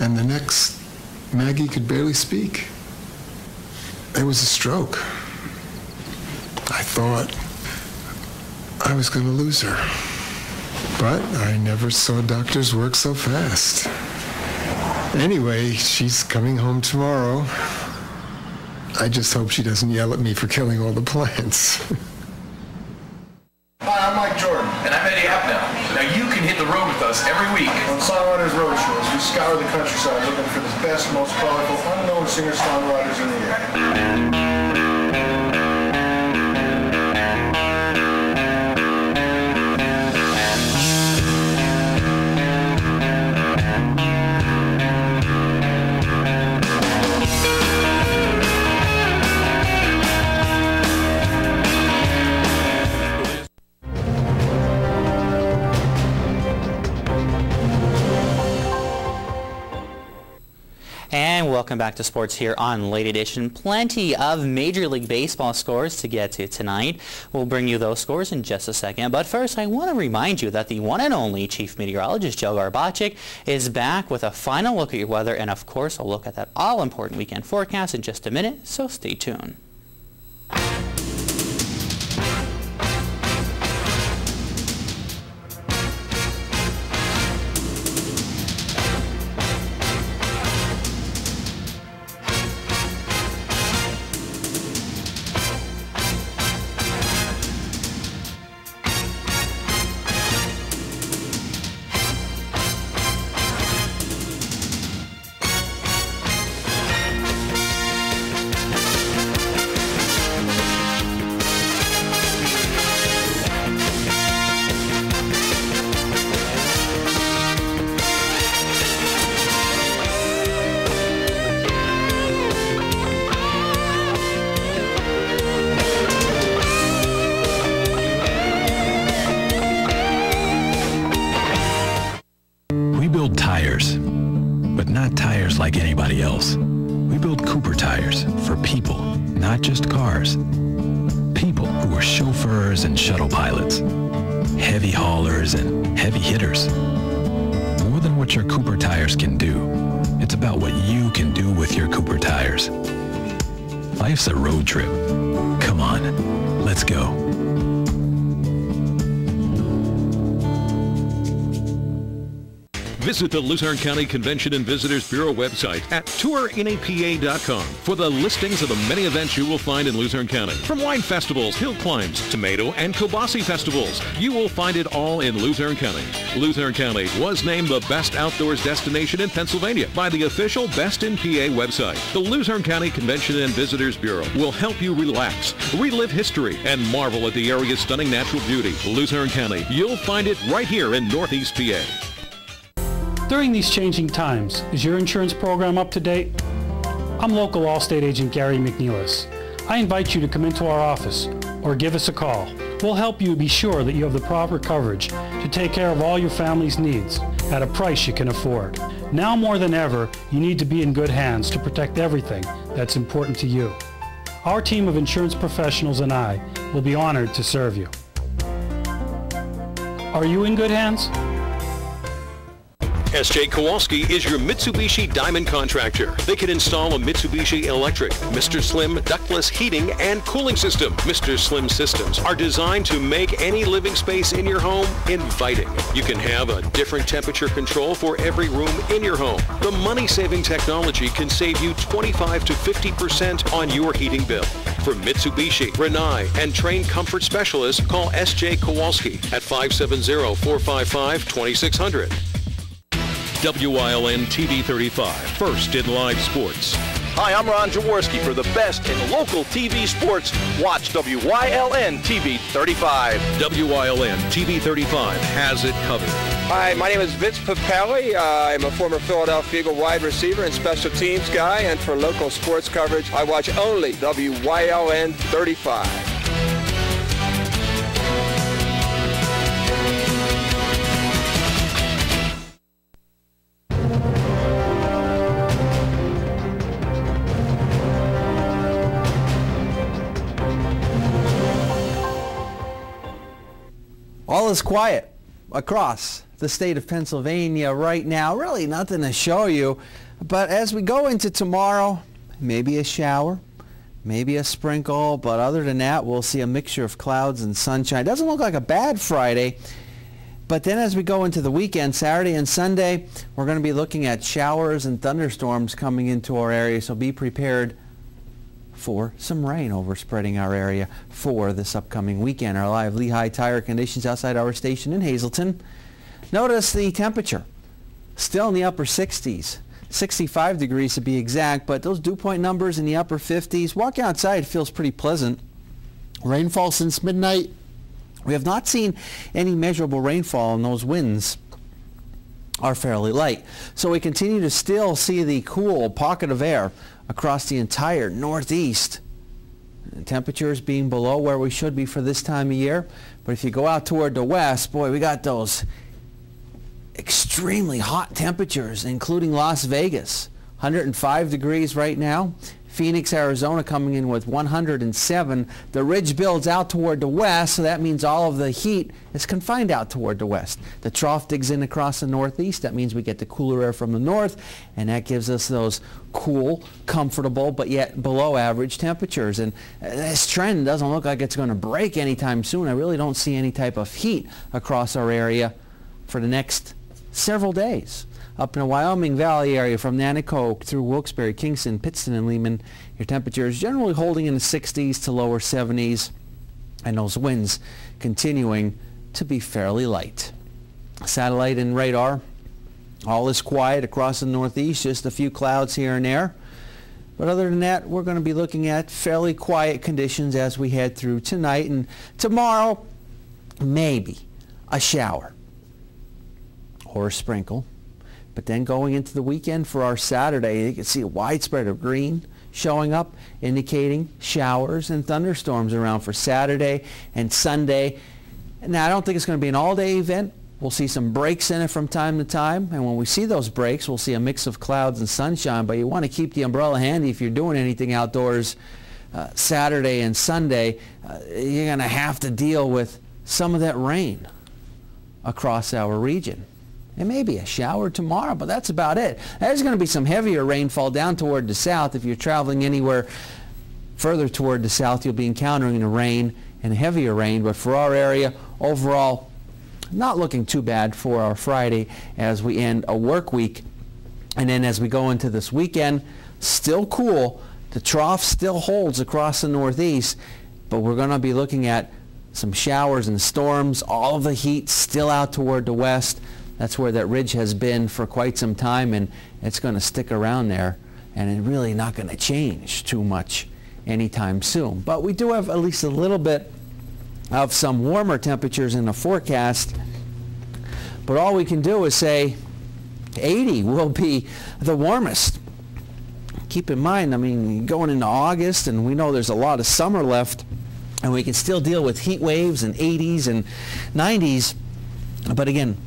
and the next, Maggie could barely speak. It was a stroke. I thought I was going to lose her. But I never saw doctors work so fast. Anyway, she's coming home tomorrow. I just hope she doesn't yell at me for killing all the plants. Hi, I'm Mike Jordan. And I'm Eddie Apnow. Now you can hit the road with us every week. On Songwriters Roadshows, we scour the countryside looking for the best, most powerful, unknown singer-songwriters in the area. And welcome back to sports here on Late Edition. Plenty of Major League Baseball scores to get to tonight. We'll bring you those scores in just a second. But first, I want to remind you that the one and only Chief Meteorologist Joe Garbacic is back with a final look at your weather and, of course, a look at that all-important weekend forecast in just a minute, so stay tuned. Like anybody else. We build Cooper tires for people, not just cars. People who are chauffeurs and shuttle pilots, heavy haulers and heavy hitters. More than what your Cooper tires can do, it's about what you can do with your Cooper tires. Life's a road trip. Come on, let's go. Visit the Luzerne County Convention and Visitors Bureau website at tourinapa.com for the listings of the many events you will find in Luzerne County. From wine festivals, hill climbs, tomato and kielbasa festivals, you will find it all in Luzerne County. Luzerne County was named the best outdoors destination in Pennsylvania by the official Best in PA website. The Luzerne County Convention and Visitors Bureau will help you relax, relive history, and marvel at the area's stunning natural beauty. Luzerne County, you'll find it right here in Northeast PA. During these changing times, is your insurance program up to date? I'm local Allstate agent Gary McNeilis. I invite you to come into our office or give us a call. We'll help you be sure that you have the proper coverage to take care of all your family's needs at a price you can afford. Now more than ever, you need to be in good hands to protect everything that's important to you. Our team of insurance professionals and I will be honored to serve you. Are you in good hands? S.J. Kowalski is your Mitsubishi Diamond contractor. They can install a Mitsubishi electric, Mr. Slim ductless heating and cooling system. Mr. Slim systems are designed to make any living space in your home inviting. You can have a different temperature control for every room in your home. The money-saving technology can save you 25 to 50% on your heating bill. For Mitsubishi, Rinnai, and trained comfort specialists, call S.J. Kowalski at 570-455-2600. WILN TV 35, first in live sports. Hi, I'm Ron Jaworski. For the best in local TV sports, watch WILN TV 35. WILN TV 35 has it covered. Hi, my name is Vince Papelli. I'm a former Philadelphia Eagle wide receiver and special teams guy, and for local sports coverage, I watch only WILN 35. All is quiet across the state of Pennsylvania right now. Really nothing to show you. But as we go into tomorrow, maybe a shower, maybe a sprinkle. But other than that, we'll see a mixture of clouds and sunshine. Doesn't look like a bad Friday. But then as we go into the weekend, Saturday and Sunday, we're going to be looking at showers and thunderstorms coming into our area. So be prepared for some rain overspreading our area for this upcoming weekend. Our live Lehigh Tire conditions outside our station in Hazleton. Notice the temperature still in the upper 60s, 65 degrees to be exact, but those dew point numbers in the upper 50s. Walk outside, feels pretty pleasant. Rainfall since midnight. We have not seen any measurable rainfall, and those winds are fairly light. So we continue to still see the cool pocket of air across the entire northeast. Temperatures being below where we should be for this time of year. But if you go out toward the west, boy, we got those extremely hot temperatures, including Las Vegas. 105 degrees right now. Phoenix, Arizona coming in with 107. The ridge builds out toward the west, so that means all of the heat is confined out toward the west. The trough digs in across the northeast. That means we get the cooler air from the north, and that gives us those cool, comfortable, but yet below average temperatures. And this trend doesn't look like it's going to break anytime soon. I really don't see any type of heat across our area for the next several days. Up in the Wyoming Valley area from Nanticoke through Wilkes-Barre, Kingston, Pittston, and Lehman, your temperatures generally holding in the 60s to lower 70s, and those winds continuing to be fairly light. Satellite and radar, all is quiet across the northeast, just a few clouds here and there. But other than that, we're going to be looking at fairly quiet conditions as we head through tonight, and tomorrow, maybe a shower or a sprinkle. But then going into the weekend for our Saturday, you can see a widespread of green showing up, indicating showers and thunderstorms around for Saturday and Sunday. Now, I don't think it's going to be an all-day event. We'll see some breaks in it from time to time. And when we see those breaks, we'll see a mix of clouds and sunshine. But you want to keep the umbrella handy if you're doing anything outdoors Saturday and Sunday. You're going to have to deal with some of that rain across our region. It may be a shower tomorrow, but that's about it. There's going to be some heavier rainfall down toward the south. If you're traveling anywhere further toward the south, you'll be encountering the rain and heavier rain. But for our area, overall, not looking too bad for our Friday as we end a work week. And then as we go into this weekend, still cool. The trough still holds across the northeast, but we're going to be looking at some showers and storms. All of the heat still out toward the west. That's where that ridge has been for quite some time, and it's going to stick around there, and it's really not going to change too much anytime soon. But we do have at least a little bit of some warmer temperatures in the forecast, but all we can do is say 80 will be the warmest. Keep in mind, I mean, going into August, and we know there's a lot of summer left, and we can still deal with heat waves and 80s and 90s, but again,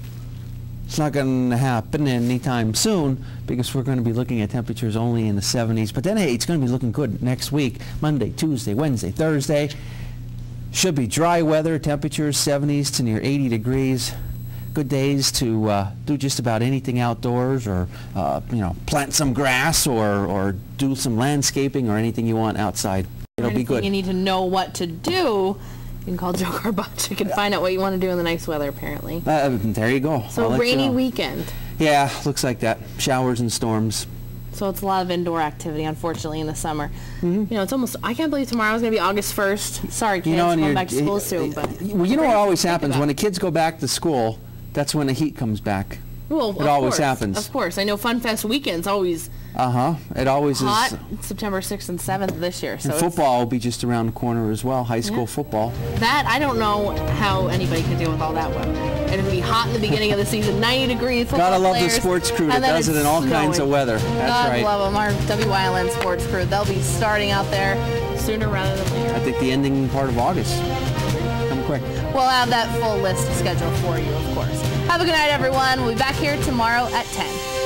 It's not going to happen anytime soon because we're going to be looking at temperatures only in the 70s. But then, hey, it's going to be looking good next week. Monday, Tuesday, Wednesday, Thursday. Should be dry weather, temperatures 70s to near 80 degrees. Good days to do just about anything outdoors, or plant some grass, or do some landscaping, or anything you want outside. It'll be good. You need to know what to do. You can call Joe Carbach. You can find out what you want to do in the nice weather, apparently. There you go. So rainy weekend. Yeah, looks like that. Showers and storms. So it's a lot of indoor activity, unfortunately, in the summer. It's almost, I can't believe tomorrow's going to be August 1st. Sorry, kids, going back to school soon. But well, you know what always happens? When the kids go back to school, that's when the heat comes back. Well, it always happens. Of course. I know Fun Fest weekend's always it always hot. is. September 6th and 7th this year. So and football will be just around the corner as well, high school football. That, I don't know how anybody can deal with all that weather. It'll be hot in the beginning of the season, 90 degrees, football Gotta love players, the sports crew that does it in all kinds of weather. That's right. God love them, our WYLN sports crew. They'll be starting out there sooner rather than later. I think the ending part of August. Come quick. We'll have that full list scheduled for you, of course. Have a good night, everyone. We'll be back here tomorrow at 10.